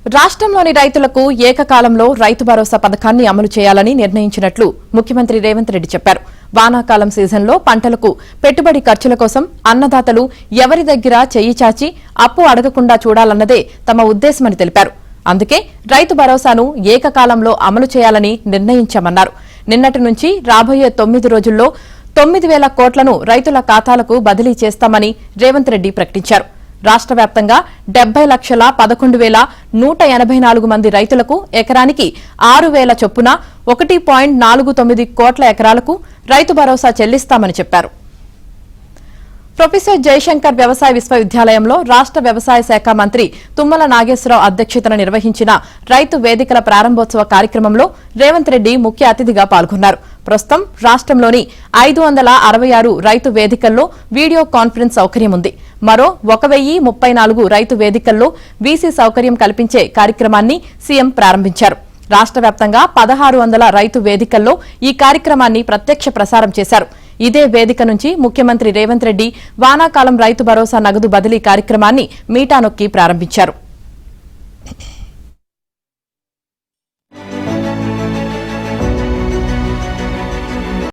రాష్ట్రంలోని రైతులకు ఏకకాలంలో రైతు భరోసా పథకాన్ని అమలు చేయాలని నిర్ణయించినట్లు ముఖ్యమంత్రి రేవంత్ రెడ్డి చెప్పారు. వానాకాలం సీజన్లో పంటలకు పెట్టుబడి ఖర్చుల కోసం అన్నదాతలు ఎవరి దగ్గర చెయ్యి చాచి అప్పు అడగకుండా చూడాలన్నదే తమ ఉద్దేశమని తెలిపారు. అందుకే రైతు భరోసాను ఏకకాలంలో అమలు చేయాలని నిర్ణయించామన్నారు. నిన్నటి నుంచి రాబోయే 9 రోజుల్లో 9,000 కోట్లను రైతుల ఖాతాలకు బదిలీ చేస్తామని రేవంత్ రెడ్డి ప్రకటించారు. రాష్ట్ర వ్యాప్తంగా 70,11,184 మంది రైతులకు ఎకరానికి 6,000 చొప్పున 1.49 కోట్ల ఎకరాలకు రైతు భరోసా చెల్లిస్తామని చెప్పారు. ప్రొఫెసర్ జయశంకర్ వ్యవసాయ విశ్వవిద్యాలయంలో రాష్ట్ర వ్యవసాయ శాఖ మంత్రి తుమ్మల నాగేశ్వరరావు అధ్యక్షతన నిర్వహించిన రైతు వేదికల ప్రారంభోత్సవ కార్యక్రమంలో రేవంత్ రెడ్డి ముఖ్య అతిథిగా పాల్గొన్నారు. ప్రస్తుతం రాష్ట్రంలోని 566 రైతు వేదికల్లో వీడియో కాన్ఫరెన్స్ సౌకర్యం ఉంది. మరో 1,034 రైతు వేదికల్లో వీసీ సౌకర్యం కల్పించే కార్యక్రమాన్ని సీఎం ప్రారంభించారు. రాష్ట్ర వ్యాప్తంగా 1,600 రైతు వేదికల్లో ఈ కార్యక్రమాన్ని ప్రత్యక్ష ప్రసారం చేశారు. ఇదే వేదిక నుంచి ముఖ్యమంత్రి రేవంత్ రెడ్డి వానాకాలం రైతు భరోసా నగదు బదిలీ కార్యక్రమాన్ని మీటానొక్కి ప్రారంభించారు.